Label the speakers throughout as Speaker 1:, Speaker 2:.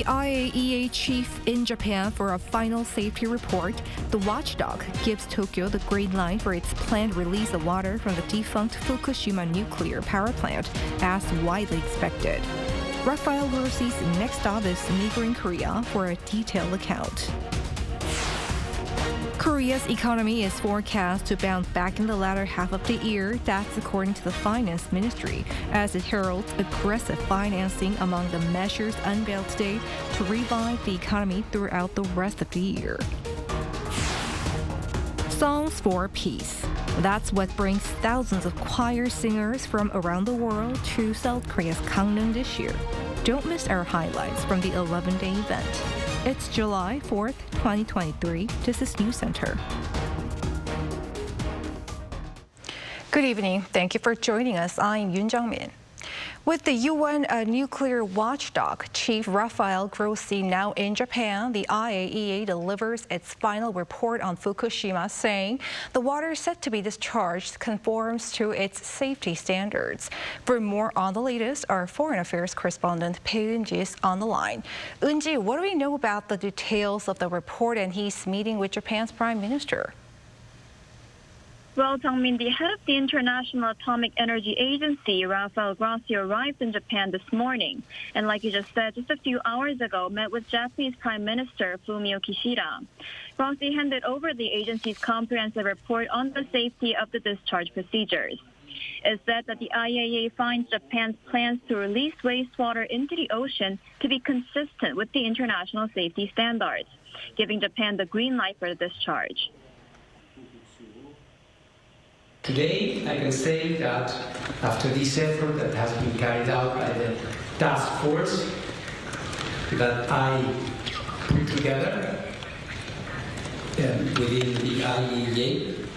Speaker 1: The IAEA chief in Japan for a final safety report. The watchdog gives Tokyo the green light for its planned release of water from the defunct Fukushima nuclear power plant, as widely expected. Rafael Rossi's next stop is neighboring Korea for a detailed account. Korea's economy is forecast to bounce back in the latter half of the year. That's according to the Finance Ministry, as it heralds aggressive financing among the measures unveiled today to revive the economy throughout the rest of the year. Songs for Peace. That's what brings thousands of choir singers from around the world to South Korea's Gangneung this year. Don't miss our highlights from the 11-day event. It's July 4th, 2023. This is News Center. Good evening. Thank you for joining us. I'm Yoon. With the UN nuclear watchdog, Chief Rafael Grossi now in Japan, the IAEA delivers its final report on Fukushima, saying the water set to be discharged conforms to its safety standards. For more on the latest, our Foreign Affairs correspondent Eun-ji is on the line. Eun-ji, what do we know about the details of the report and his meeting with Japan's Prime Minister?
Speaker 2: Well, Jung-min, the head of the International Atomic Energy Agency, Rafael Grossi, arrived in Japan this morning. And like you just said, just a few hours ago, met with Japanese Prime Minister Fumio Kishida. Grossi handed over the agency's comprehensive report on the safety of the discharge procedures. It said that the IAEA finds Japan's plans to release wastewater into the ocean to be consistent with the international safety standards, giving Japan the green light for the discharge.
Speaker 3: Today, I can say that after this effort that has been carried out by the task force that I put together within the IAEA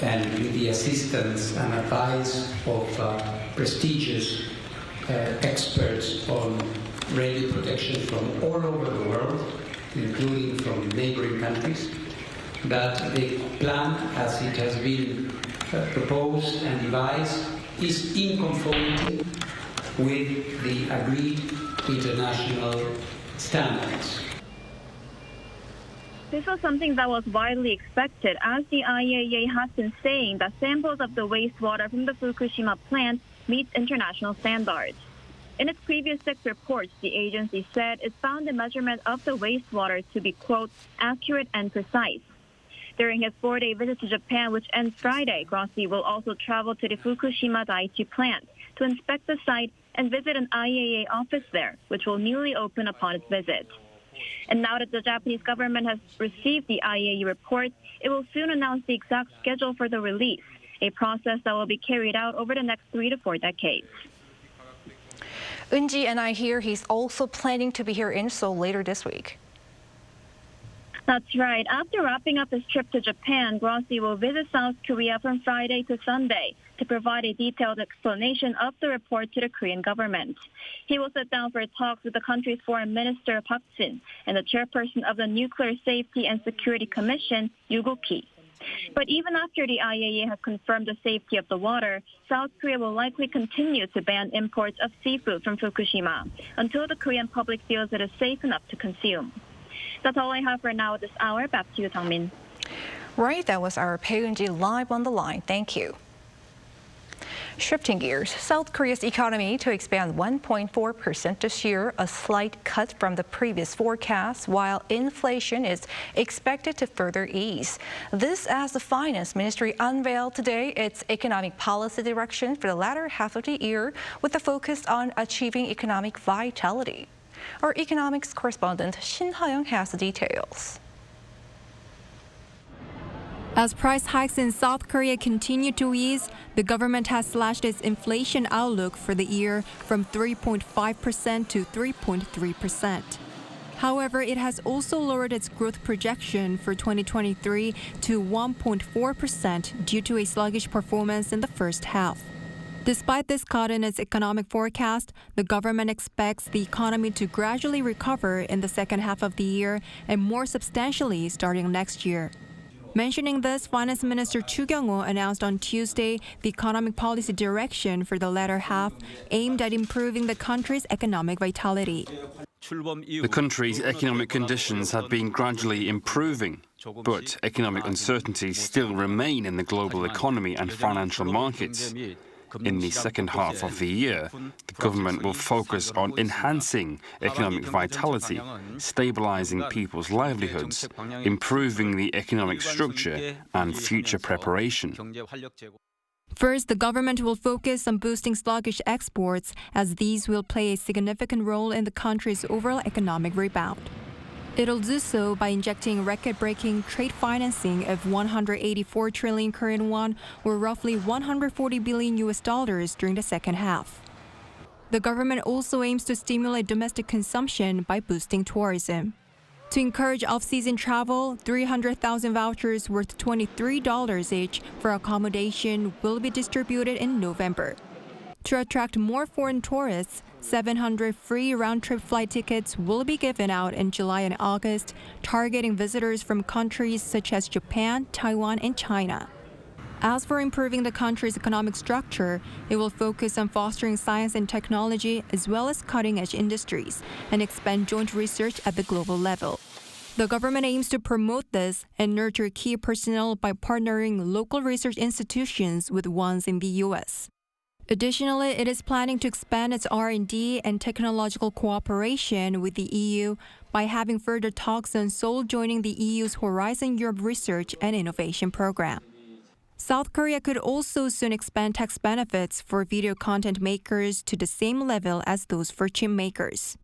Speaker 3: and with the assistance and advice of prestigious experts on radio protection from all over the world, including from neighboring countries, that the plan as it has been proposed and devised is in conformity with the agreed international standards.
Speaker 2: This was something that was widely expected, as the IAEA has been saying that samples of the wastewater from the Fukushima plant meet international standards. In its previous 6 reports, the agency said it found the measurement of the wastewater to be, quote, accurate and precise. During his 4-day visit to Japan, which ends Friday, Grossi will also travel to the Fukushima Daiichi plant to inspect the site and visit an IAEA office there, which will newly open upon its visit. And now that the Japanese government has received the IAEA report, it will soon announce the exact schedule for the release, a process that will be carried out over the next 3 to 4 decades.
Speaker 1: Eun-ji, and I hear he's also planning to be here in Seoul later this week.
Speaker 2: That's right. After wrapping up his trip to Japan, Grossi will visit South Korea from Friday to Sunday to provide a detailed explanation of the report to the Korean government. He will sit down for talks with the country's Foreign Minister Park Jin and the chairperson of the Nuclear Safety and Security Commission, Yoo Guk-hee. But even after the IAEA has confirmed the safety of the water, South Korea will likely continue to ban imports of seafood from Fukushima until the Korean public feels it is safe enough to consume. That's all I have for now at this hour. Back to you, Jung-min.
Speaker 1: Right, that was our Eun-ji live on the line. Thank you. Shifting gears, South Korea's economy to expand 1.4% this year, a slight cut from the previous forecast, while inflation is expected to further ease. This as the Finance Ministry unveiled today its economic policy direction for the latter half of the year, with a focus on achieving economic vitality. Our economics correspondent Shin Ha-young has the details.
Speaker 4: As price hikes in South Korea continue to ease, the government has slashed its inflation outlook for the year from 3.5% to 3.3%. However, it has also lowered its growth projection for 2023 to 1.4% due to a sluggish performance in the first half. Despite this cut in its economic forecast, the government expects the economy to gradually recover in the second half of the year and more substantially starting next year. Mentioning this, Finance Minister Chu Kyung-ho announced on Tuesday the economic policy direction for the latter half aimed at improving the country's economic vitality.
Speaker 5: The country's economic conditions have been gradually improving, but economic uncertainties still remain in the global economy and financial markets. In the second half of the year, the government will focus on enhancing economic vitality, stabilizing people's livelihoods, improving the economic structure and future preparation.
Speaker 4: First, the government will focus on boosting sluggish exports, as these will play a significant role in the country's overall economic rebound. It'll do so by injecting record-breaking trade financing of 184 trillion Korean won, or roughly $140 billion during the second half. The government also aims to stimulate domestic consumption by boosting tourism. To encourage off-season travel, 300,000 vouchers worth $23 each for accommodation will be distributed in November. To attract more foreign tourists, 700 free round-trip flight tickets will be given out in July and August, targeting visitors from countries such as Japan, Taiwan, and China. As for improving the country's economic structure, it will focus on fostering science and technology as well as cutting-edge industries and expand joint research at the global level. The government aims to promote this and nurture key personnel by partnering local research institutions with ones in the U.S. Additionally, it is planning to expand its R&D and technological cooperation with the EU by having further talks on Seoul joining the EU's Horizon Europe Research and Innovation Program. South Korea could also soon expand tax benefits for video content makers to the same level as those for chip makers.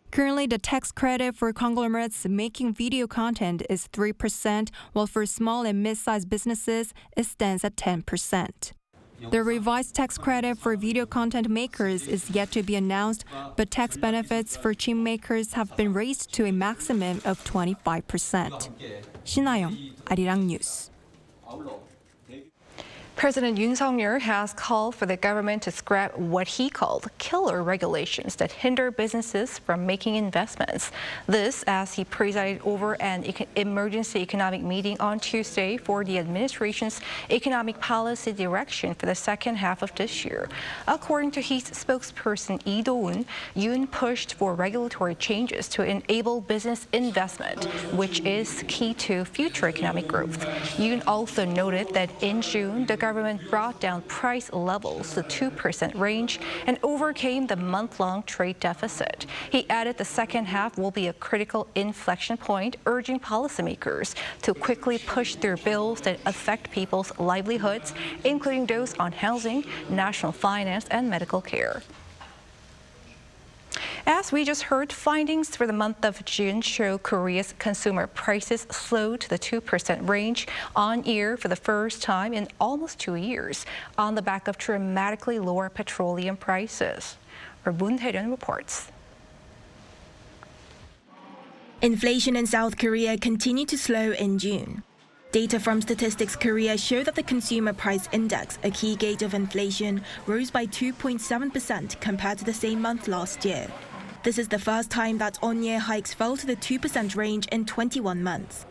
Speaker 4: Currently, the tax credit for conglomerates making video content is 3%, while for small and mid-sized businesses, it stands at 10%. The revised tax credit for video content makers is yet to be announced, but tax benefits for chip makers have been raised to a maximum of 25%. 신하영, Arirang News.
Speaker 1: President Yoon Suk-yeol has called for the government to scrap what he called killer regulations that hinder businesses from making investments. This as he presided over an emergency economic meeting on Tuesday for the administration's economic policy direction for the second half of this year. According to his spokesperson Lee Do-eun, Yoon pushed for regulatory changes to enable business investment, which is key to future economic growth. Yoon also noted that in June, the government brought down price levels to 2% range and overcame the month-long trade deficit. He added the second half will be a critical inflection point, urging policymakers to quickly push through bills that affect people's livelihoods, including those on housing, national finance, and medical care. As we just heard, findings for the month of June show Korea's consumer prices slowed to the 2% range on year for the first time in almost 2 years on the back of dramatically lower petroleum prices. Moon Hae-ryun reports.
Speaker 6: Inflation in South Korea continued to slow in June. Data from Statistics Korea show that the Consumer Price Index, a key gauge of inflation, rose by 2.7% compared to the same month last year. This is the first time that on-year hikes fell to the 2% range in 21 months.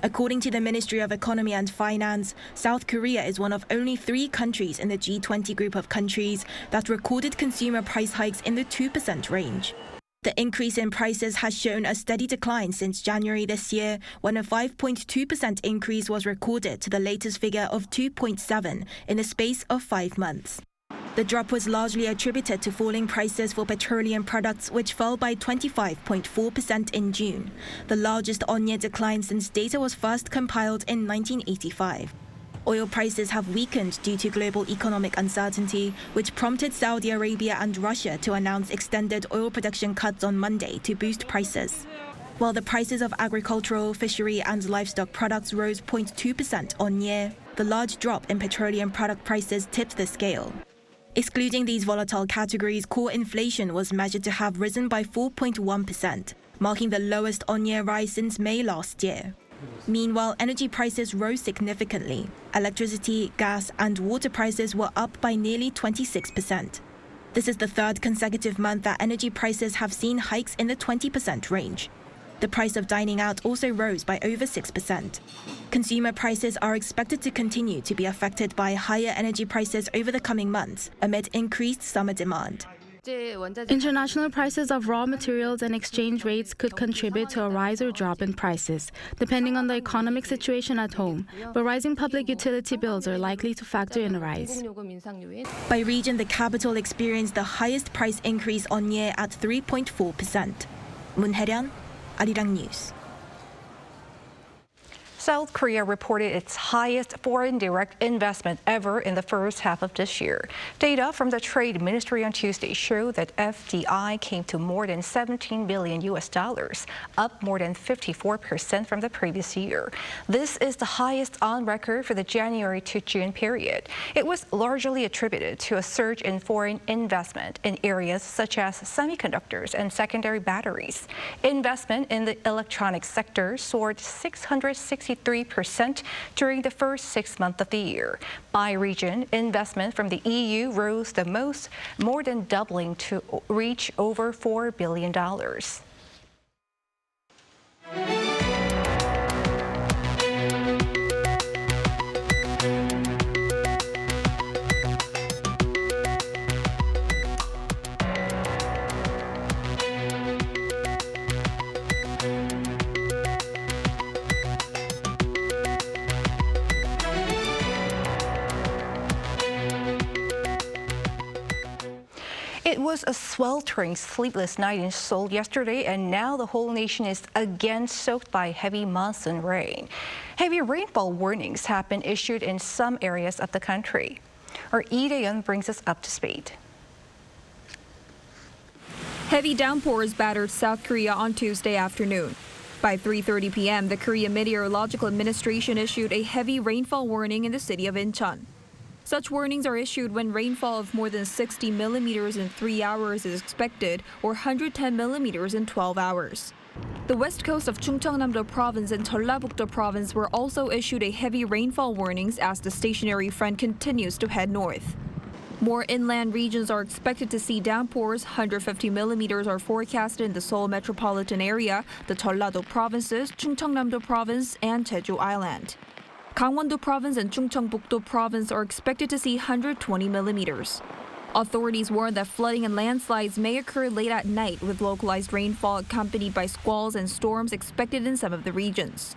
Speaker 6: According to the Ministry of Economy and Finance, South Korea is one of only 3 countries in the G20 group of countries that recorded consumer price hikes in the 2% range. The increase in prices has shown a steady decline since January this year, when a 5.2% increase was recorded to the latest figure of 2.7 in the space of 5 months. The drop was largely attributed to falling prices for petroleum products, which fell by 25.4% in June, the largest on-year decline since data was first compiled in 1985. Oil prices have weakened due to global economic uncertainty, which prompted Saudi Arabia and Russia to announce extended oil production cuts on Monday to boost prices. While the prices of agricultural, fishery and livestock products rose 0.2% on year, the large drop in petroleum product prices tipped the scale. Excluding these volatile categories, core inflation was measured to have risen by 4.1%, marking the lowest on-year rise since May last year. Meanwhile, energy prices rose significantly. Electricity, gas, and water prices were up by nearly 26%. This is the third consecutive month that energy prices have seen hikes in the 20% range. The price of dining out also rose by over 6%. Consumer prices are expected to continue to be affected by higher energy prices over the coming months amid increased summer demand.
Speaker 7: International prices of raw materials and exchange rates could contribute to a rise or drop in prices, depending on the economic situation at home, but rising public utility bills are likely to factor in a rise.
Speaker 6: By region, the capital experienced the highest price increase on year at 3.4%. Moon Hae-ryun, Arirang News.
Speaker 1: South Korea reported its highest foreign direct investment ever in the first half of this year. Data from the Trade Ministry on Tuesday show that FDI came to more than $17 billion, up more than 54% from the previous year. This is the highest on record for the January to June period. It was largely attributed to a surge in foreign investment in areas such as semiconductors and secondary batteries. Investment in the electronics sector soared 663% during the first 6 months of the year. By region, investment from the EU rose the most, more than doubling to reach over $4 billion. It was a sweltering, sleepless night in Seoul yesterday, and now the whole nation is again soaked by heavy monsoon rain. Heavy rainfall warnings have been issued in some areas of the country. Our Lee Dae-yeon brings us up to speed.
Speaker 4: Heavy downpours battered South Korea on Tuesday afternoon. By 3:30 p.m., the Korea Meteorological Administration issued a heavy rainfall warning in the city of Incheon. Such warnings are issued when rainfall of more than 60 millimeters in 3 hours is expected, or 110 millimeters in 12 hours. The west coast of Chungcheongnam-do Province and Jeollabuk-do Province were also issued a heavy rainfall warnings as the stationary front continues to head north. More inland regions are expected to see downpours. 150 millimeters are forecasted in the Seoul metropolitan area, the Jeollado Provinces, Chungcheongnam-do Province, and Jeju Island. Gangwon-do Province and Chungcheongbuk-do Province are expected to see 120 millimeters. Authorities warn that flooding and landslides may occur late at night, with localized rainfall accompanied by squalls and storms expected in some of the regions.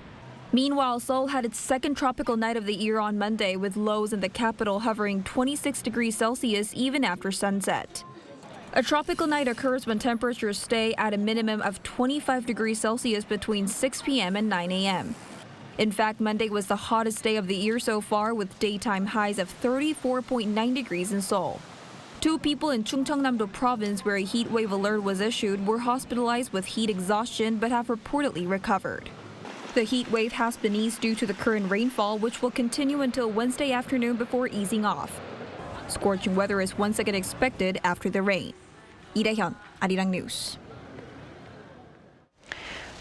Speaker 4: Meanwhile, Seoul had its second tropical night of the year on Monday, with lows in the capital hovering 26 degrees Celsius even after sunset. A tropical night occurs when temperatures stay at a minimum of 25 degrees Celsius between 6 p.m. and 9 a.m. In fact, Monday was the hottest day of the year so far, with daytime highs of 34.9 degrees in Seoul. 2 people in Chungcheongnam-do Province, where a heat wave alert was issued, were hospitalized with heat exhaustion but have reportedly recovered. The heat wave has been eased due to the current rainfall, which will continue until Wednesday afternoon before easing off. Scorching weather is once again expected after the rain. Lee Dae-yeon, Arirang News.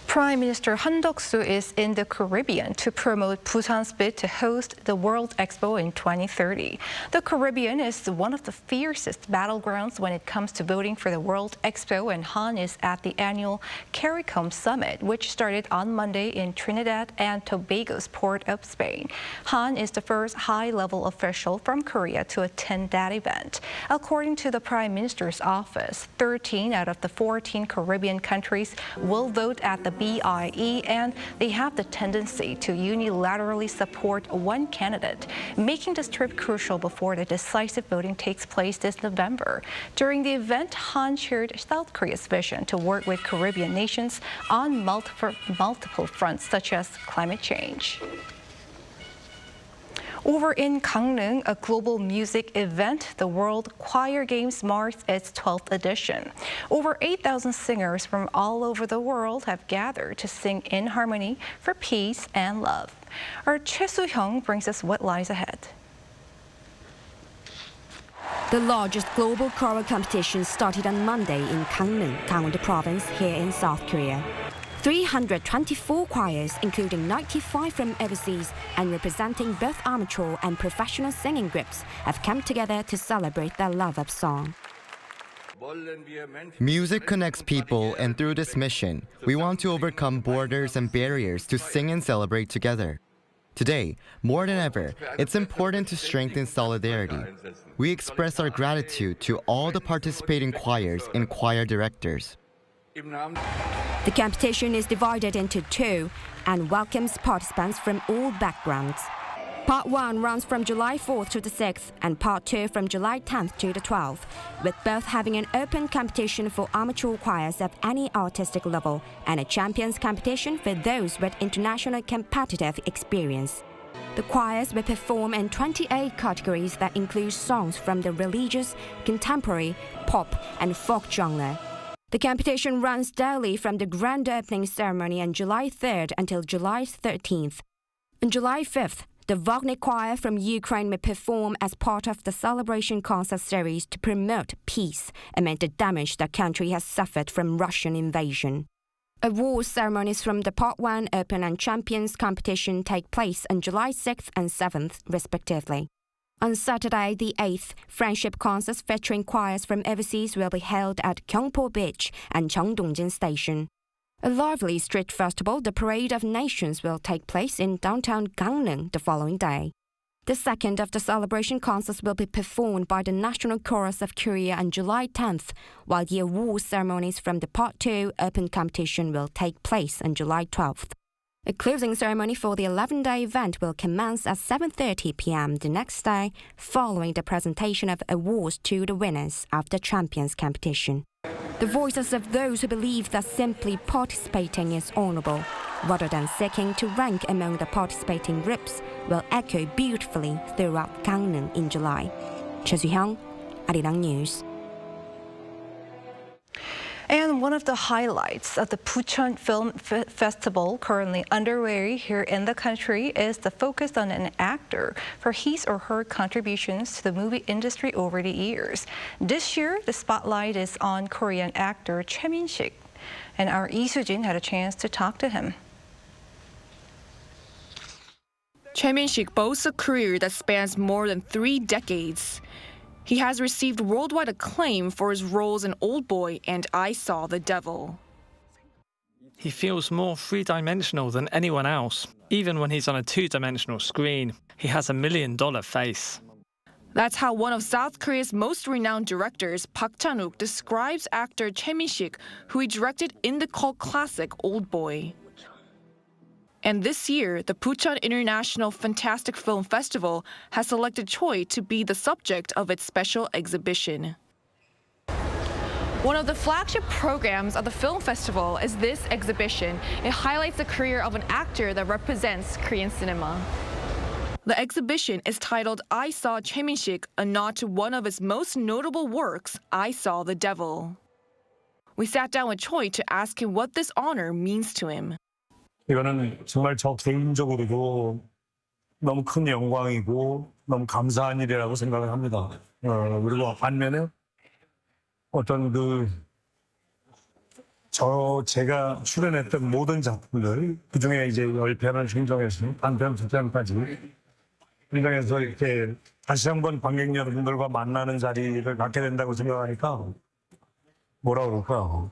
Speaker 1: Prime Minister Duck-soo is in the Caribbean to promote Busan's bid to host the World Expo in 2030. The Caribbean is one of the fiercest battlegrounds when it comes to voting for the World Expo, and Han is at the annual CARICOM summit, which started on Monday in Trinidad and Tobago's port of Spain. Han is the first high-level official from Korea to attend that event. According to the Prime Minister's office, 13 out of the 14 Caribbean countries will vote at the IAEA, and they have the tendency to unilaterally support one candidate, making this trip crucial before the decisive voting takes place this November. During the event, Han shared South Korea's vision to work with Caribbean nations on multiple fronts, such as climate change. Over in Gangneung, a global music event, the World Choir Games marks its 12th edition. Over 8,000 singers from all over the world have gathered to sing in harmony for peace and love. Our Choi Soo-hyung brings us what lies ahead.
Speaker 8: The largest global choral competition started on Monday in Gangneung, Gangwon Province, here in South Korea. 324 choirs, including 95 from overseas and representing both amateur and professional singing groups, have come together to celebrate their love of song.
Speaker 9: Music connects people, and through this mission, we want to overcome borders and barriers to sing and celebrate together. Today, more than ever, it's important to strengthen solidarity. We express our gratitude to all the participating choirs and choir directors.
Speaker 8: The competition is divided into two and welcomes participants from all backgrounds. Part 1 runs from July 4th to the 6th and Part 2 from July 10th to the 12th, with both having an open competition for amateur choirs of any artistic level and a champions competition for those with international competitive experience. The choirs will perform in 28 categories that include songs from the religious, contemporary, pop and folk genre. The competition runs daily from the grand opening ceremony on July 3rd until July 13th. On July 5th, the Wagner Choir from Ukraine may perform as part of the celebration concert series to promote peace amid the damage the country has suffered from Russian invasion. Awards ceremonies from the Part 1 Open and Champions competition take place on July 6th and 7th, respectively. On Saturday, the 8th, friendship concerts featuring choirs from overseas will be held at Gyeongpo Beach and Cheongdongjin Station. A lively street festival, the Parade of Nations, will take place in downtown Gangneung the following day. The second of the celebration concerts will be performed by the National Chorus of Korea on July 10th, while the awards ceremonies from the Part 2 Open competition will take place on July 12th. A closing ceremony for the 11-day event will commence at 7:30 p.m. the next day, following the presentation of awards to the winners of the Champions competition. The voices of those who believe that simply participating is honorable, rather than seeking to rank among the participating groups, will echo beautifully throughout Gangneung in July. Choi Min-sik, Arirang News.
Speaker 1: And one of the highlights of the Bucheon Film Festival currently underway here in the country is the focus on an actor for his or her contributions to the movie industry over the years. This year, the spotlight is on Korean actor Choi Min-sik, and our Lee Soo-jin had a chance to talk to him.
Speaker 10: Choi Min-sik boasts a career that spans more than 3 decades. He has received worldwide acclaim for his roles in Old Boy and I Saw the Devil.
Speaker 11: He feels more three-dimensional than anyone else. Even when he's on a two-dimensional screen, he has $1 million face.
Speaker 10: That's how one of South Korea's most renowned directors, Park Chan-wook, describes actor Choi Min-sik, who he directed in the cult classic Old Boy. And this year, the Bucheon International Fantastic Film Festival has selected Choi to be the subject of its special exhibition. One of the flagship programs of the film festival is this exhibition. It highlights the career of an actor that represents Korean cinema. The exhibition is titled I Saw Choi Min-sik, a nod to one of his most notable works, I Saw the Devil. We sat down with Choi to ask him what this honor means to him.
Speaker 12: 이거는 정말 저 개인적으로도 너무 큰 영광이고 너무 감사한 일이라고 생각을 합니다. 그리고 반면에 어떤 제가 출연했던 모든 작품들, 그중에 이제 10편을 생정해서 단편, 2편까지 생정해서 이렇게 다시 한번 관객 여러분들과 만나는 자리를 갖게 된다고 생각하니까 뭐라 그럴까요?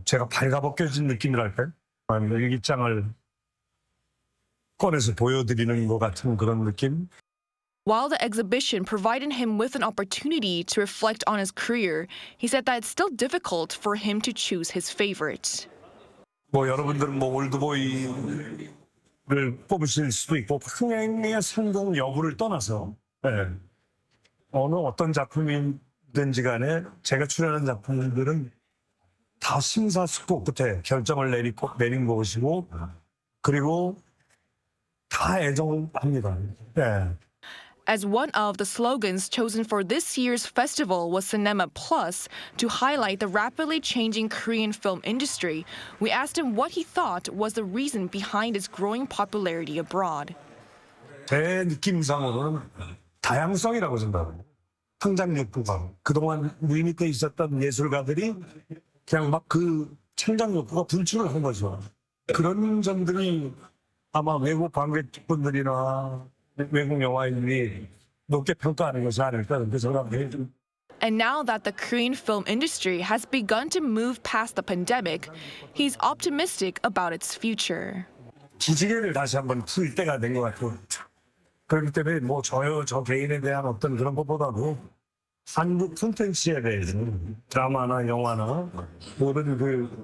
Speaker 12: 제가 발가벗겨진 느낌이랄까요? 일기장을 꺼내서 보여드리는 것 같은 그런 느낌?
Speaker 10: While the exhibition provided him with an opportunity to reflect on his career, he said that it's still difficult for him to choose his favorite.
Speaker 12: 여러분들은 올드보이를 뽑으실 수도 있고 흥행의 성공 여부를 떠나서 어떤 작품이든지 간에 제가 출연한 작품들은 다 심사숙고 끝에 결정을 내린 것이고 그리고 다 애정합니다.
Speaker 10: As one of the slogans chosen for this year's festival was Cinema Plus to highlight the rapidly changing Korean film industry, we asked him what he thought was the reason behind its growing popularity abroad.
Speaker 12: 제 느낌상으로는 다양성이라고 생각합니다. 창작 욕구가 그동안 우리 밑에 있었던 예술가들이 그냥 막 창작 욕구가 분출을 한 거죠. 그런 점들이 아마 외국 관객분들이나 외국 영화인들이 높게 평가하는 것이 아닐까 그렇게 생각해요.
Speaker 10: And now that the Korean film industry has begun to move past the pandemic, he's optimistic about its future.
Speaker 12: 기지개를 다시 한번 풀 때가 된 것 같아요. 그렇기 때문에 뭐 저 개인에 대한 어떤 그런 것보다도 한국 콘텐츠에 대해서 드라마나 영화나 모든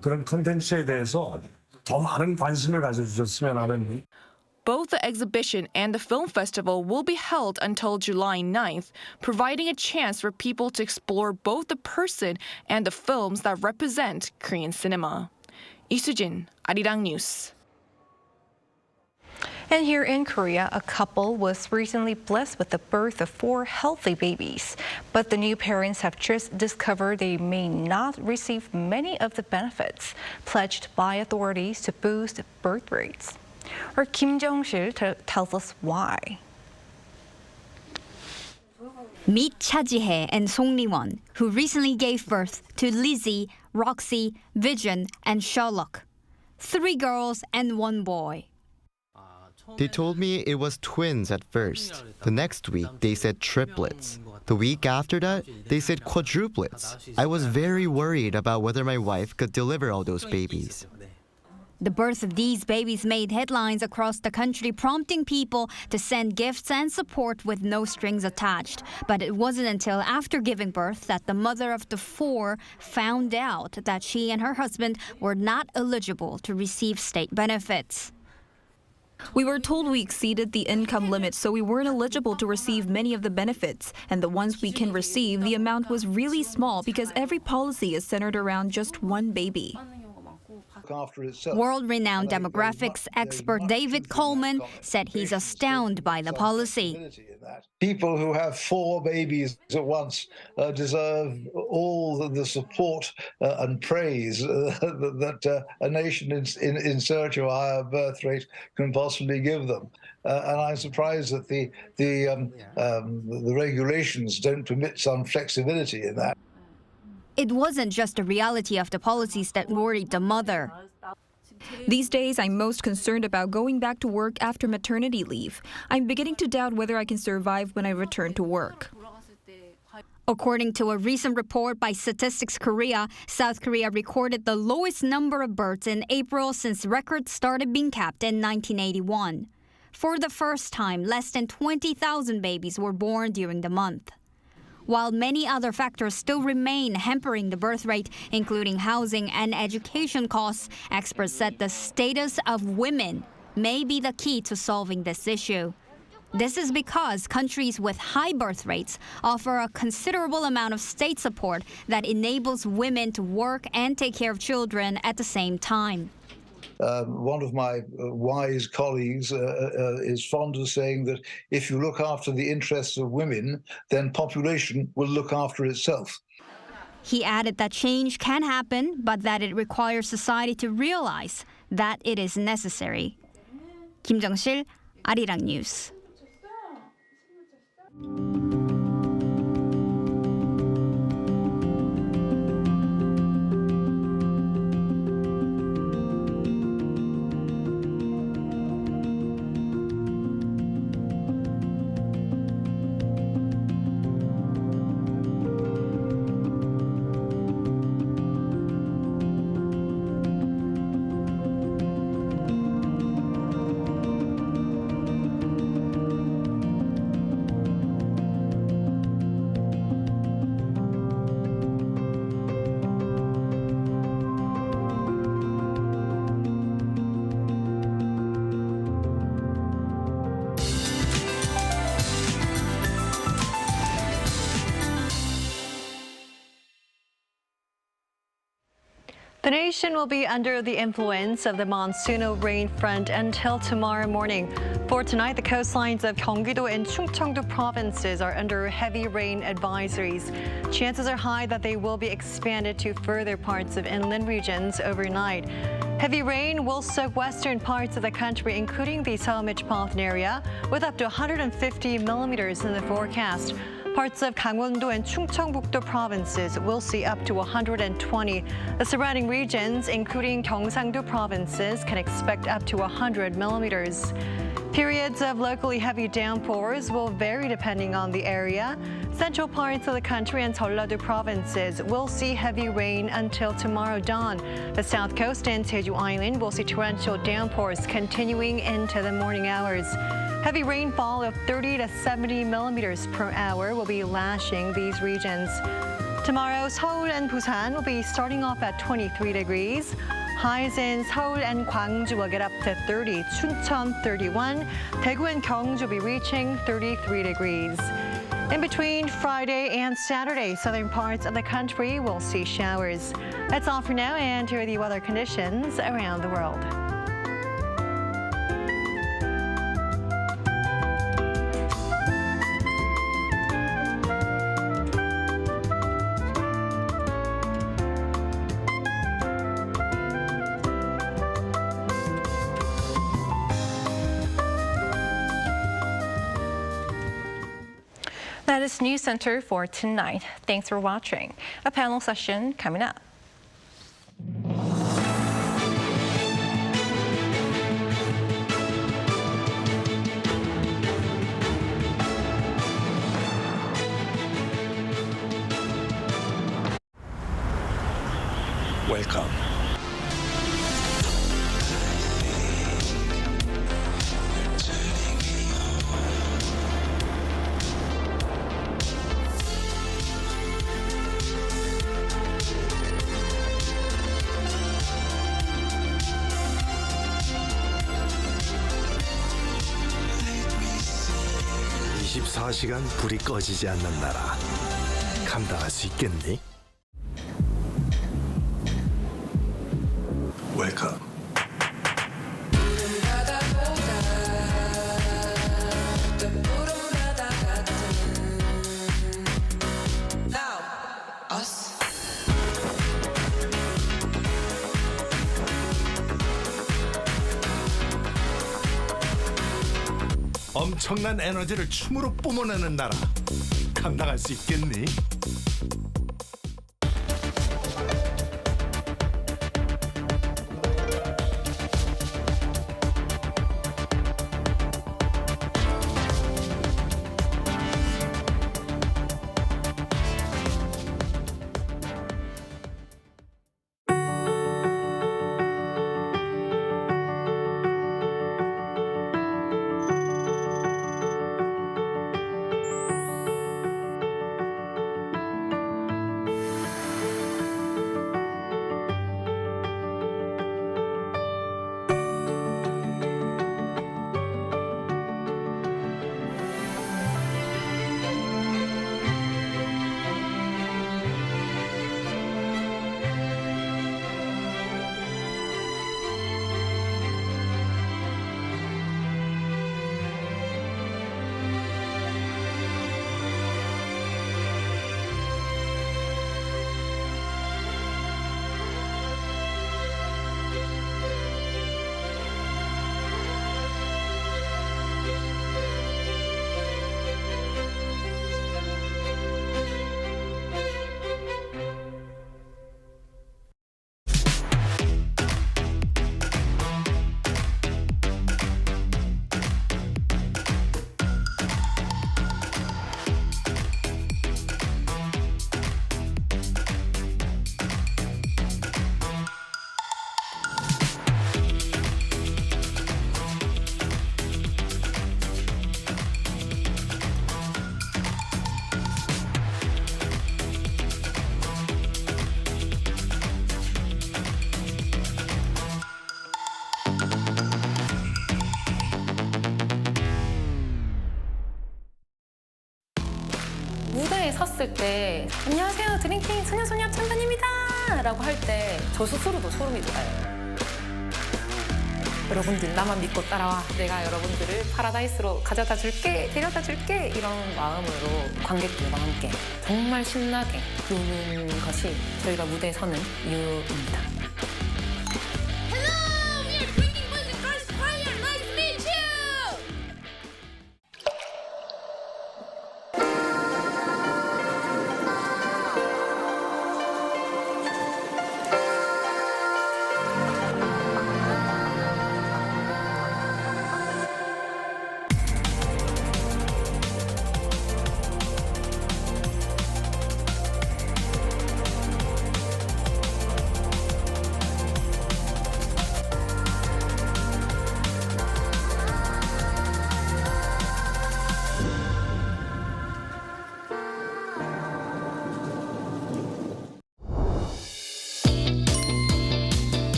Speaker 12: 그런 콘텐츠에 대해서 더 많은 관심을 가져주셨으면 하는.
Speaker 10: Both the exhibition and the film festival will be held until July 9th, providing a chance for people to explore both the person and the films that represent Korean cinema. 이수진, Arirang News.
Speaker 1: And here in Korea, a couple was recently blessed with the birth of 4 healthy babies. But the new parents have just discovered they may not receive many of the benefits pledged by authorities to boost birth rates. Our Kim Jong-sil tells us why.
Speaker 13: Meet Cha Ji-hye and Song Ri-won, who recently gave birth to Lizzie, Roxy, Vision, and Sherlock. 3 girls and 1 boy.
Speaker 9: They told me it was twins at first. The next week, they said triplets. The week after that, they said quadruplets. I was very worried about whether my wife could deliver all those babies.
Speaker 13: The birth of these babies made headlines across the country, prompting people to send gifts and support with no strings attached. But it wasn't until after giving birth that the mother of the 4 found out that she and her husband were not eligible to receive state benefits.
Speaker 14: We were told we exceeded the income limit, so we weren't eligible to receive many of the benefits. And the ones we can receive, the amount was really small because every policy is centered around just 1 baby.
Speaker 13: World-renowned demographics expert David Coleman said he's astounded by the policy.
Speaker 15: People who have 4 babies at once deserve all the support and praise that a nation in search of a higher birth rate can possibly give them. And I'm surprised that the regulations don't permit some flexibility in that.
Speaker 13: It wasn't just the reality of the policies that worried the mother.
Speaker 14: These days, I'm most concerned about going back to work after maternity leave. I'm beginning to doubt whether I can survive when I return to work.
Speaker 13: According to a recent report by Statistics Korea, South Korea recorded the lowest number of births in April since records started being kept in 1981. For the first time, less than 20,000 babies were born during the month. While many other factors still remain hampering the birth rate, including housing and education costs, experts said the status of women may be the key to solving this issue. This is because countries with high birth rates offer a considerable amount of state support that enables women to work and take care of children at the same time.
Speaker 15: One of my wise colleagues is fond of saying that if you look after the interests of women, then population will look after itself.
Speaker 13: He added that change can happen, but that it requires society to realize that it is necessary. Kim Jong-sil, Arirang News.
Speaker 16: The nation will be under the influence of the monsoonal rain front until tomorrow morning. For tonight, the coastlines of Gyeonggi-do and Chungcheong-do provinces are under heavy rain advisories. Chances are high that they will be expanded to further parts of inland regions overnight. Heavy rain will soak western parts of the country, including the Seoul-Michpathan area, with up to 150 millimeters in the forecast. Parts of Gangwon-do and Chungcheongbuk-do provinces will see up to 120. The surrounding regions, including Gyeongsang-do provinces, can expect up to 100 millimeters. Periods of locally heavy downpours will vary depending on the area. Central parts of the country and Jeollado provinces will see heavy rain until tomorrow dawn. The south coast and Jeju Island will see torrential downpours continuing into the morning hours. Heavy rainfall of 30 to 70 millimeters per hour will be lashing these regions. Tomorrow, Seoul and Busan will be starting off at 23 degrees. Highs in Seoul and Gwangju will get up to 30, Chuncheon 31, Daegu and Gyeongju will be reaching 33 degrees. In between Friday and Saturday, southern parts of the country will see showers. That's all for now, and here are the weather conditions around the world.
Speaker 1: That is News Center for tonight. Thanks for watching. A panel session coming up.
Speaker 12: Welcome.
Speaker 17: 시간 불이 꺼지지 않는 나라. 감당할 수 있겠니? 웰컴. 엄청난 에너지를 춤으로 뿜어내는 나라. 감당할 수 있겠니?
Speaker 18: 무대에 섰을 때 안녕하세요 드림킹 소녀소녀 찬단입니다 라고 할 때 저 스스로도 소름이 돋아요. 여러분들 나만 믿고 따라와. 내가 여러분들을 파라다이스로 가져다 줄게, 데려다 줄게 이런 마음으로 관객들과 함께 정말 신나게 노는 것이 저희가 무대에 서는 이유입니다.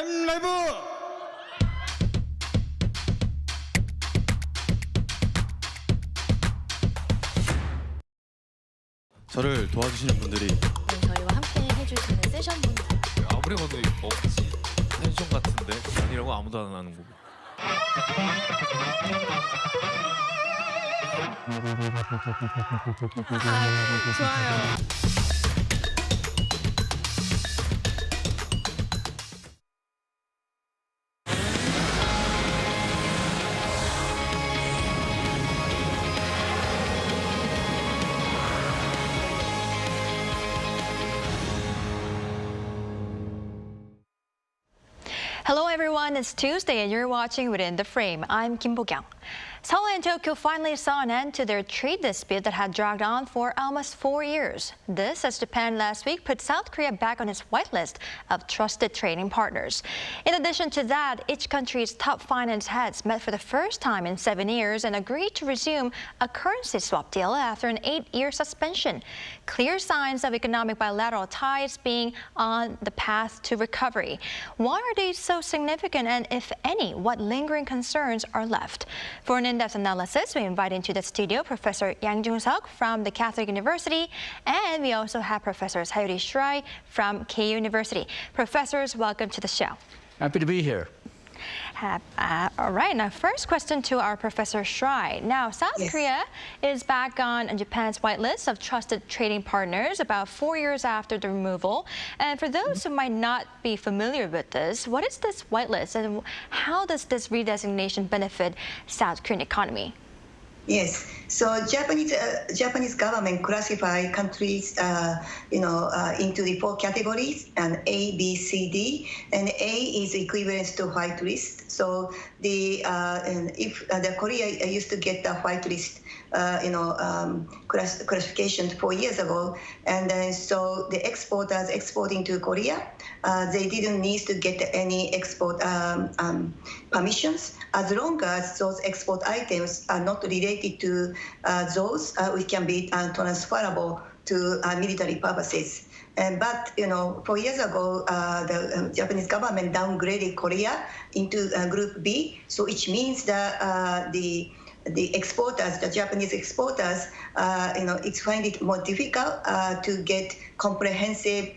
Speaker 19: 라이브! 저를 도와주시는 분들이
Speaker 20: 저희와 함께 해주시는 세션분들
Speaker 21: 아무리 봐도 없지. 펜션 같은데 아니라고 아무도 안 하는 거고.
Speaker 10: 좋아요.
Speaker 16: Hello everyone, it's Tuesday and you're watching Within the Frame. I'm Kim Bo-kyung. Seoul and Tokyo finally saw an end to their trade dispute that had dragged on for almost 4 years. This as Japan last week put South Korea back on its whitelist of trusted trading partners. In addition to that, each country's top finance heads met for the first time in 7 years and agreed to resume a currency swap deal after an 8-year suspension. Clear signs of economic bilateral ties being on the path to recovery. Why are they so significant, and if any, what lingering concerns are left? For an in-depth analysis, we invite into the studio Professor Yang Jung-seok from the Catholic University, and we also have Professors Hayuri Shrai from KU University. Professors, welcome to the show.
Speaker 22: Happy to be here.
Speaker 16: All right, now first question to our Professor Shrai. Now, South Korea is back on Japan's whitelist of trusted trading partners about 4 years after the removal. And for those who might not be familiar with this, what is this whitelist and how does this redesignation benefit South Korean economy?
Speaker 23: Yes, so Japanese government classify countries, into the 4 categories, and A, B, C, D, and A is equivalent to white list. So if the Korea used to get the white list, classification 4 years ago, and then so the exporters exporting to Korea, they didn't need to get any export permissions as long as those export items are not related to those which can be transferable to military purposes. But 4 years ago, the Japanese government downgraded Korea into Group B, so which means that the exporters, the Japanese exporters, it's find it more difficult to get comprehensive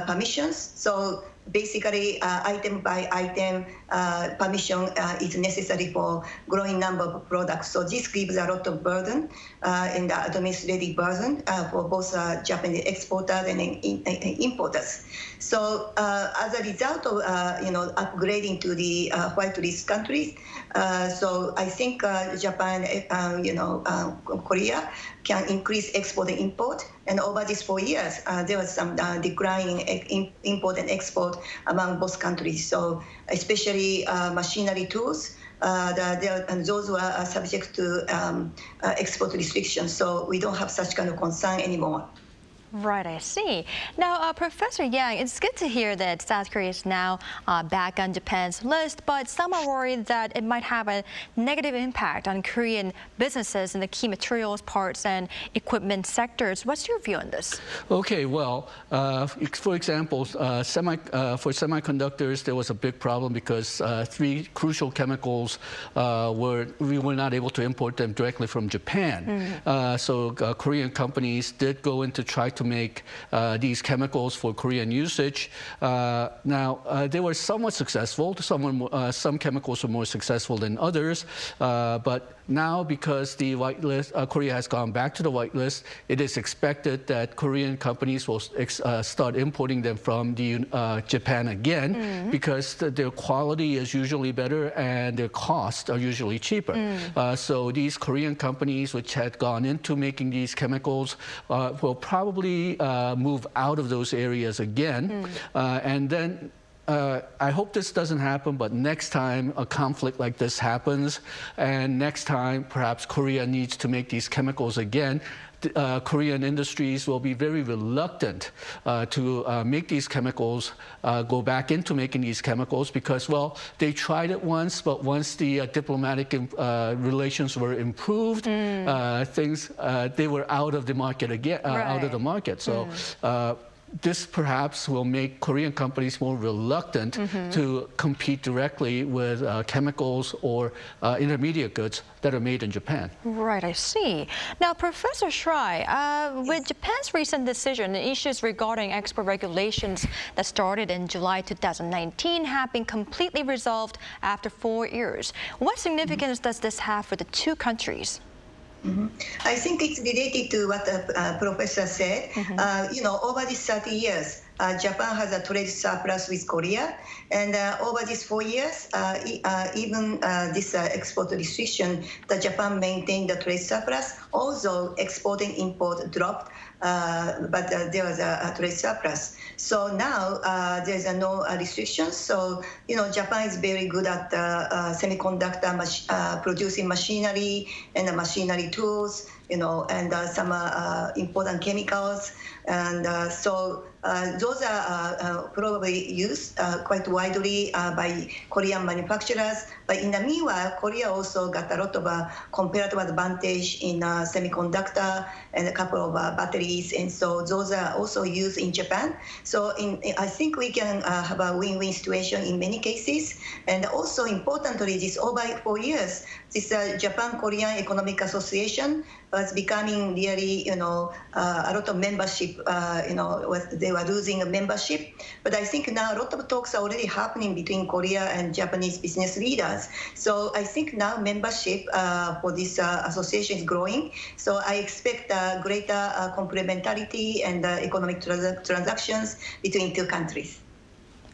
Speaker 23: permissions. So basically, item by item permission is necessary for growing number of products. So this gives a lot of burden in the administrative burden for both Japanese exporters and importers. So as a result of upgrading to the whitelist countries, so I think Japan, Korea can increase export and import. And over these 4 years, there was some decline in import and export among both countries. So especially machinery tools, and those who are subject to export restrictions. So we don't have such kind of concern anymore.
Speaker 16: Right, I see. Now, Professor Yang, it's good to hear that South Korea is now back on Japan's list, but some are worried that it might have a negative impact on Korean businesses in the key materials, parts, and equipment sectors. What's your view on this?
Speaker 22: Okay, well, for example, for semiconductors, there was a big problem because 3 crucial chemicals we were not able to import them directly from Japan. So Korean companies did go into try to make these chemicals for Korean usage. Now, they were somewhat successful. Some chemicals were more successful than others. But now, because the whitelist, Korea has gone back to the whitelist, it is expected that Korean companies will start importing them from Japan again, because their quality is usually better and their costs are usually cheaper. So these Korean companies which had gone into making these chemicals will probably move out of those areas again. And then I hope this doesn't happen, but next time a conflict like this happens, and next time perhaps Korea needs to make these chemicals again, Korean industries will be very reluctant to make these chemicals, go back into making these chemicals because, well, they tried it once, but once the diplomatic relations were improved, they were out of the market again, out of the market. So this perhaps will make Korean companies more reluctant to compete directly with chemicals or intermediate goods that are made in Japan.
Speaker 1: Right, I see. Now, Professor Shrai, with Japan's recent decision, the issues regarding export regulations that started in July 2019 have been completely resolved after 4 years. What significance does this have for the two countries?
Speaker 23: I think it's related to what the professor said. Over these 30 years, Japan has a trade surplus with Korea, and over these 4 years, even this export restriction, the Japan maintained the trade surplus. Also, export and import dropped, but there was a trade surplus. So now there's no restrictions. So Japan is very good at semiconductor producing machinery and machinery tools, and some important chemicals, and so those are probably used quite widely by Korean manufacturers. But in the meanwhile, Korea also got a lot of comparative advantage in semiconductor and a couple of batteries, and so those are also used in Japan. So I think we can have a win-win situation in many cases. And also importantly, this over 4 years, this Japan-Korean Economic Association was becoming really, a lot of membership, they were losing a membership. But I think now a lot of talks are already happening between Korea and Japanese business leaders. So I think now membership for this association is growing. So I expect greater complementarity and economic transactions between two countries.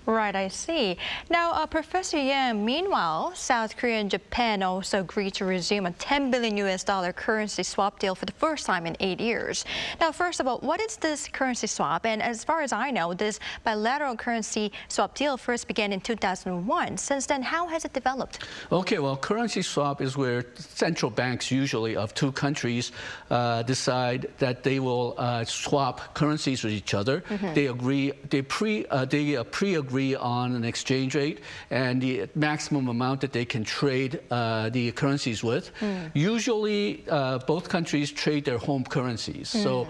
Speaker 1: Right, I see. Now, Professor Yang, meanwhile, South Korea and Japan also agreed to resume a $10 billion currency swap deal for the first time in 8 years. Now, first of all, what is this currency swap? And as far as I know, this bilateral currency swap deal first began in 2001. Since then, how has it developed?
Speaker 22: Okay, well, currency swap is where central banks, usually of two countries, decide that they will swap currencies with each other. They agree, they pre-agree on an exchange rate and the maximum amount that they can trade the currencies with. Usually, both countries trade their home currencies. So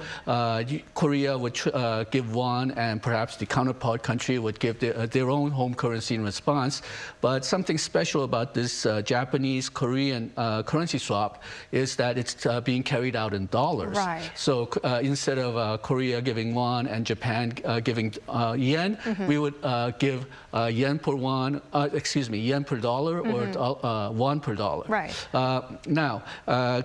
Speaker 22: Korea would give won, and perhaps the counterpart country would give their own home currency in response. But something special about this Japanese-Korean currency swap is that it's being carried out in dollars.
Speaker 1: Right.
Speaker 22: So instead of Korea giving won and Japan giving yen, we would give yen per won, yen per dollar, or won per dollar.
Speaker 1: Right.
Speaker 22: Now,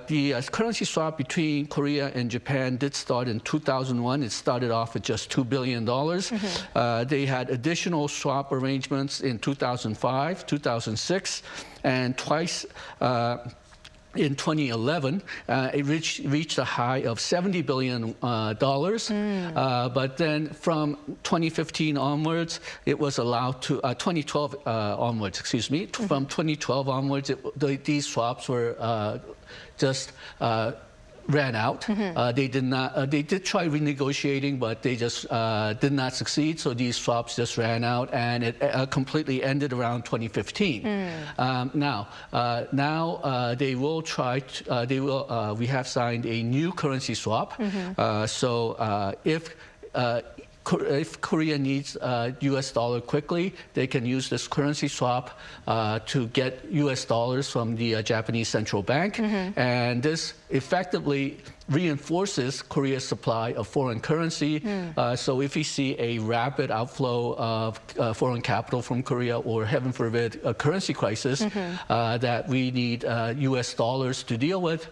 Speaker 22: the currency swap between Korea and Japan did start in 2001. It started off with just $2 billion. They had additional swap arrangements in 2005, 2006, and twice in 2011, it reached a high of $70 billion. But then from 2015 onwards, it was allowed to, 2012 onwards, excuse me. From 2012 onwards, these swaps were just ran out. They did not. They did try renegotiating, but they just did not succeed. So these swaps just ran out, and it completely ended around 2015. Now they will try. To, we have signed a new currency swap. So if Korea needs U.S. dollar quickly, they can use this currency swap to get U.S. dollars from the Japanese central bank. And this effectively reinforces Korea's supply of foreign currency. So if we see a rapid outflow of foreign capital from Korea, or heaven forbid, a currency crisis that we need U.S. dollars to deal with,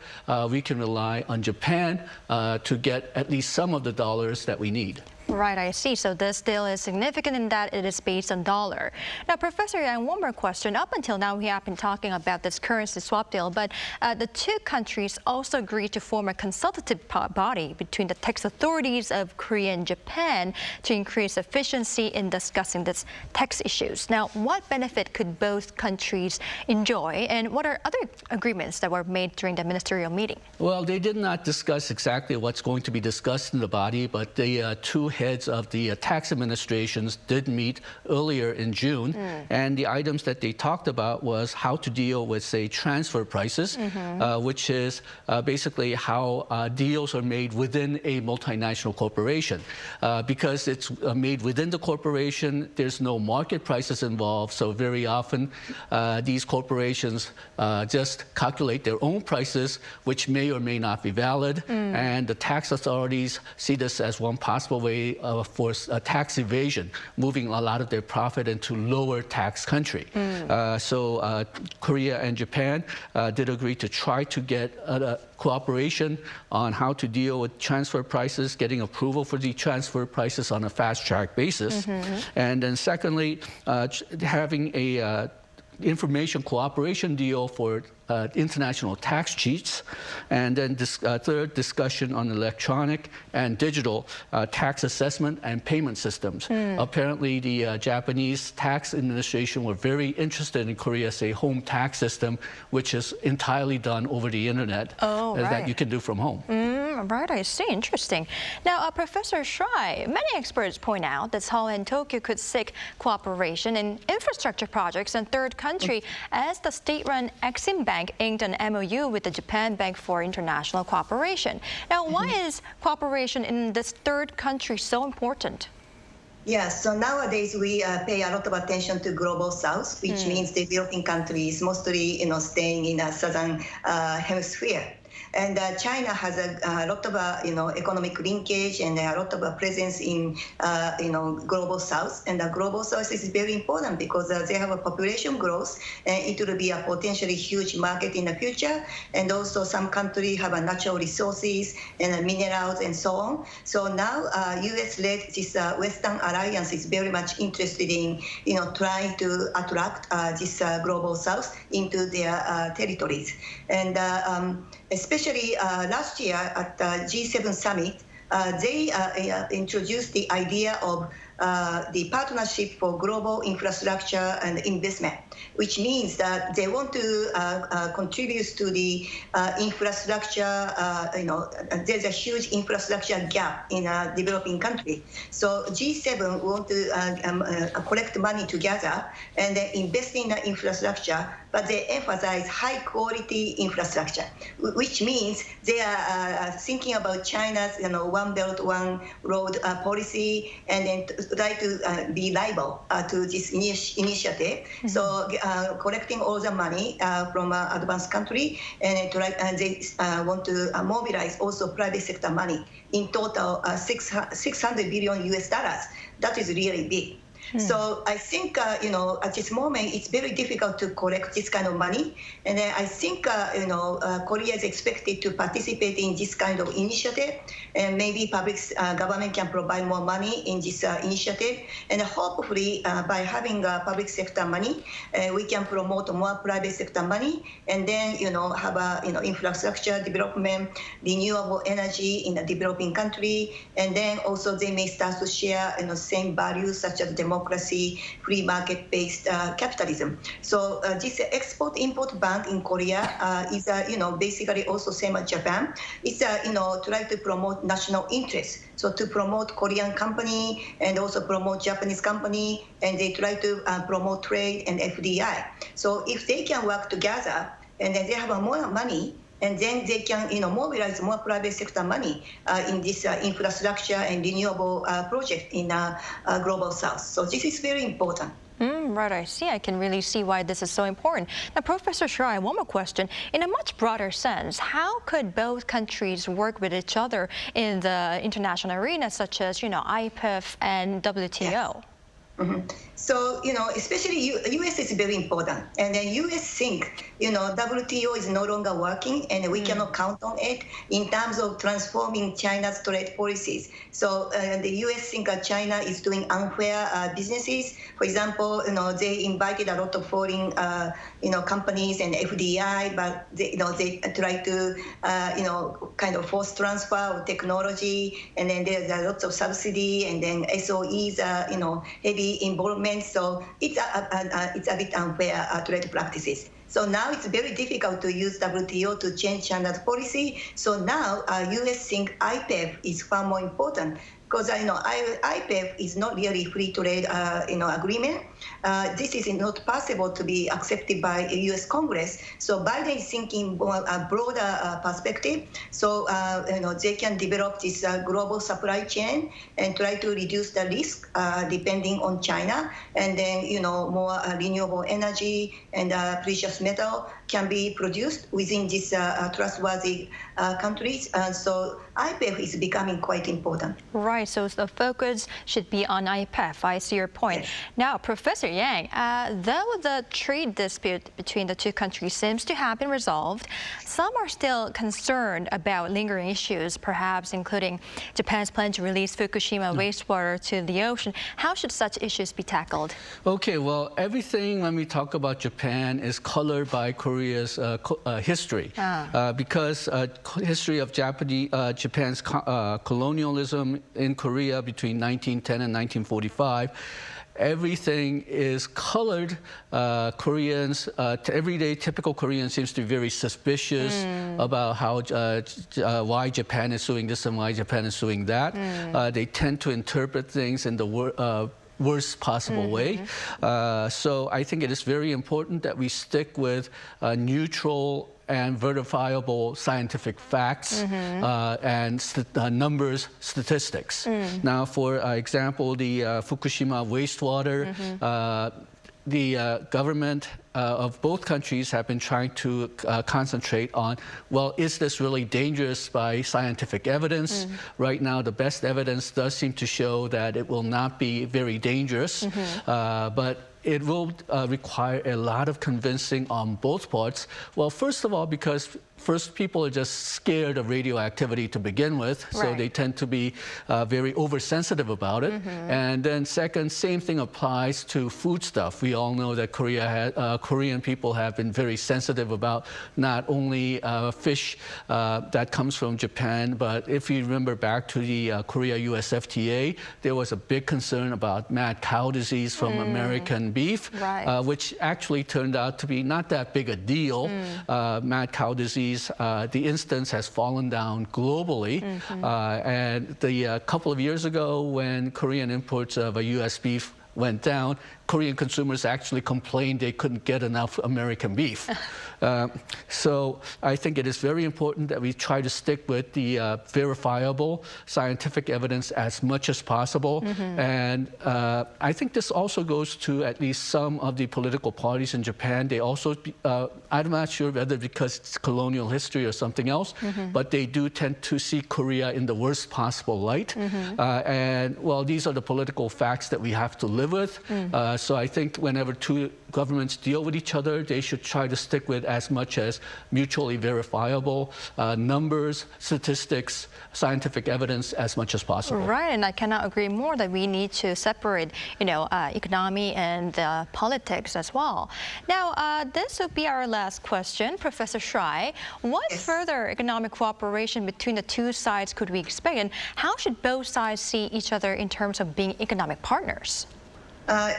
Speaker 22: we can rely on Japan to get at least some of the dollars that we need.
Speaker 1: Right, I see. So this deal is significant in that it is based on dollar. Now, Professor Yang, one more question. Up until now, we have been talking about this currency swap deal, but the two countries also agreed to form a consultative body between the tax authorities of Korea and Japan to increase efficiency in discussing these tax issues. Now, what benefit could both countries enjoy, and what are other agreements that were made during the ministerial meeting?
Speaker 22: Well, they did not discuss exactly what's going to be discussed in the body, but the two heads of the tax administrations did meet earlier in June, and the items that they talked about was how to deal with, say, transfer prices, which is basically how deals are made within a multinational corporation. Because it's made within the corporation, there's no market prices involved, so very often these corporations just calculate their own prices, which may or may not be valid, and the tax authorities see this as one possible way for tax evasion, moving a lot of their profit into lower tax country. So Korea and Japan did agree to try to get cooperation on how to deal with transfer prices, getting approval for the transfer prices on a fast-track basis. And then secondly, having a information cooperation deal for international tax cheats, and then third, discussion on electronic and digital tax assessment and payment systems. Apparently, the Japanese tax administration were very interested in Korea's, say, home tax system, which is entirely done over the internet that you can do from home.
Speaker 2: Right, I see. Interesting. Now, Professor Choi, many experts point out that Seoul and Tokyo could seek cooperation in infrastructure projects in third country as the state-run Exim Bank inked an MOU with the Japan Bank for International Cooperation. Now, why is cooperation in this third country so important?
Speaker 23: Yes, so nowadays we pay a lot of attention to global south, which means developing countries, mostly staying in a southern hemisphere. And China has a lot of economic linkage and a lot of presence in global south. And the global south is very important because they have a population growth, and it will be a potentially huge market in the future. And also some countries have natural resources and minerals and so on. So now U.S.-led this Western Alliance is very much interested in trying to attract this global south into their territories. And especially last year at the G7 summit, they introduced the idea of the Partnership for Global Infrastructure and Investment, which means that they want to contribute to the infrastructure. There's a huge infrastructure gap in a developing country. So G7 want to collect money together and then invest in the infrastructure, but they emphasize high-quality infrastructure, which means they are thinking about China's One Belt, One Road policy, and then try to be liable to this initiative. So collecting all the money from advanced country, and they want to mobilize also private sector money. In total, $600 billion US. That is really big. So I think, at this moment, it's very difficult to collect this kind of money. And I think, Korea is expected to participate in this kind of initiative. And maybe government can provide more money in this initiative. And hopefully, by having public sector money, we can promote more private sector money. And then, have infrastructure development, renewable energy in a developing country. And then also they may start to share, same values such as democracy, free market-based capitalism. So this Export-Import Bank in Korea is, basically also same as Japan. It's, try to promote national interest. So to promote Korean company and also promote Japanese company, and they try to promote trade and FDI. So if they can work together and then they have more money, and then they can, mobilize more private sector money in this infrastructure and renewable project in global south. So this is very important.
Speaker 2: Right, I see. I can really see why this is so important. Now, Professor Choi, one more question. In a much broader sense, how could both countries work with each other in the international arena, such as, IPEF and WTO?
Speaker 23: Yes. So, especially U.S. is very important. And then U.S. think, WTO is no longer working and we cannot count on it in terms of transforming China's trade policies. So the U.S. think that China is doing unfair businesses. For example, they invited a lot of foreign, companies and FDI, but they try to, kind of force transfer of technology, and then there's lots of subsidy, and then SOEs, heavy involvement. So it's a bit unfair trade practices. So now it's very difficult to use WTO to change China's policy. So now U.S. think IPEF is far more important because IPEF is not really free trade agreement. This is not possible to be accepted by U.S. Congress. So Biden is thinking more a broader perspective. So they can develop this global supply chain and try to reduce the risk depending on China, and then more renewable energy and precious metal can be produced within these trustworthy countries. So IPEF is becoming quite important.
Speaker 2: Right, so the focus should be on IPEF. I see your point. Yes. Now, Professor Yang, though the trade dispute between the two countries seems to have been resolved, some are still concerned about lingering issues, perhaps including Japan's plan to release Fukushima wastewater to the ocean. How should such issues be tackled?
Speaker 22: Okay, well, everything when we talk about Japan is colored by Korea's history. Because history of Japan's colonialism in Korea between 1910 and 1945, everything is colored. Koreans, everyday typical Korean seems to be very suspicious about how why Japan is doing this and why Japan is doing that. They tend to interpret things in the worst possible way. So I think it is very important that we stick with neutral and verifiable scientific facts and numbers, statistics. Now, for example, the Fukushima wastewater, the government of both countries have been trying to concentrate on, well, is this really dangerous by scientific evidence? Right now, the best evidence does seem to show that it will not be very dangerous, but it will require a lot of convincing on both parts. Well, first of all, because people are just scared of radioactivity to begin with, so they tend to be very oversensitive about it. And then second, same thing applies to food stuff. We all know that Korean people have been very sensitive about not only fish that comes from Japan, but if you remember back to the Korea-US FTA, there was a big concern about mad cow disease from American beef, which actually turned out to be not that big a deal. Mad cow disease, the instance has fallen down globally. And a couple of years ago, when Korean imports of U.S. beef went down, Korean consumers actually complained they couldn't get enough American beef. So I think it is very important that we try to stick with the verifiable scientific evidence as much as possible. And I think this also goes to at least some of the political parties in Japan. They also, I'm not sure whether because it's colonial history or something else, but they do tend to see Korea in the worst possible light. And well, these are the political facts that we have to live with. So I think whenever two governments deal with each other, they should try to stick with as much as mutually verifiable numbers, statistics, scientific evidence as much as possible.
Speaker 2: Right, and I cannot agree more that we need to separate, economy and politics as well. Now, this will be our last question. Professor Choi, what further economic cooperation between the two sides could we expect, and how should both sides see each other in terms of being economic partners?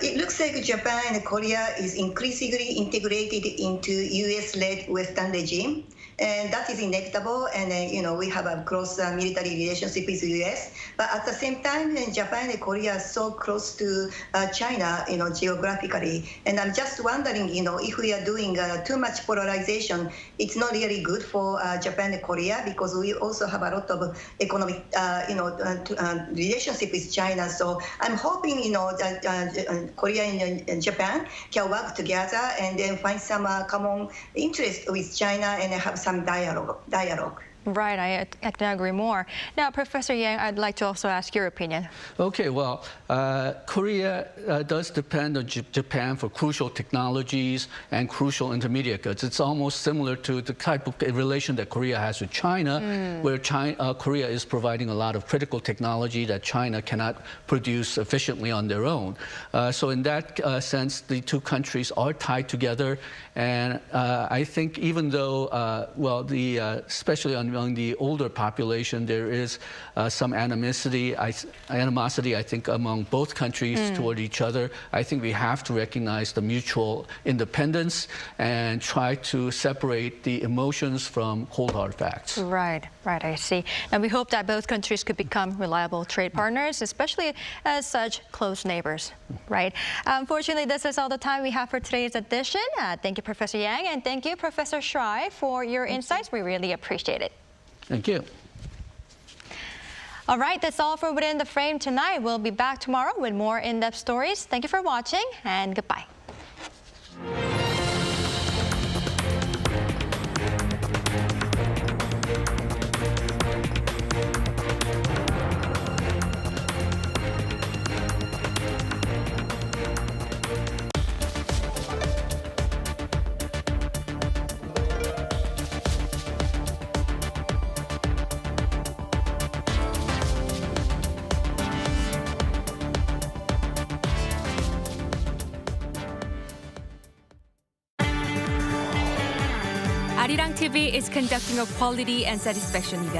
Speaker 23: It looks like Japan and Korea is increasingly integrated into U.S.-led Western regime. And that is inevitable, and we have a close military relationship with the U.S. But at the same time, Japan and Korea are so close to China, geographically. And I'm just wondering, if we are doing too much polarization, it's not really good for Japan and Korea, because we also have a lot of economic, relationship with China. So I'm hoping, that Korea and Japan can work together and then find some common interest with China and have some dialogue.
Speaker 2: Right, I can agree more. Now, Professor Yang, I'd like to also ask your opinion.
Speaker 22: Okay, well, Korea does depend on Japan for crucial technologies and crucial intermediate goods. It's almost similar to the type of relation that Korea has with China, where Korea is providing a lot of critical technology that China cannot produce efficiently on their own. So in that sense, the two countries are tied together. And I think even though, especially among the older population, there is some animosity, I think, among both countries toward each other. I think we have to recognize the mutual independence and try to separate the emotions from cold hard facts.
Speaker 2: Right. Right, I see. And we hope that both countries could become reliable trade partners, especially as such close neighbors, right? Unfortunately, this is all the time we have for today's edition. Thank you, Professor Yang, and thank you, Professor Shrai, for your insights. We really appreciate it.
Speaker 22: Thank you.
Speaker 2: All right, that's all for Within the Frame tonight. We'll be back tomorrow with more in-depth stories. Thank you for watching, and goodbye.
Speaker 4: Arirang TV is conducting a quality and satisfaction evaluation.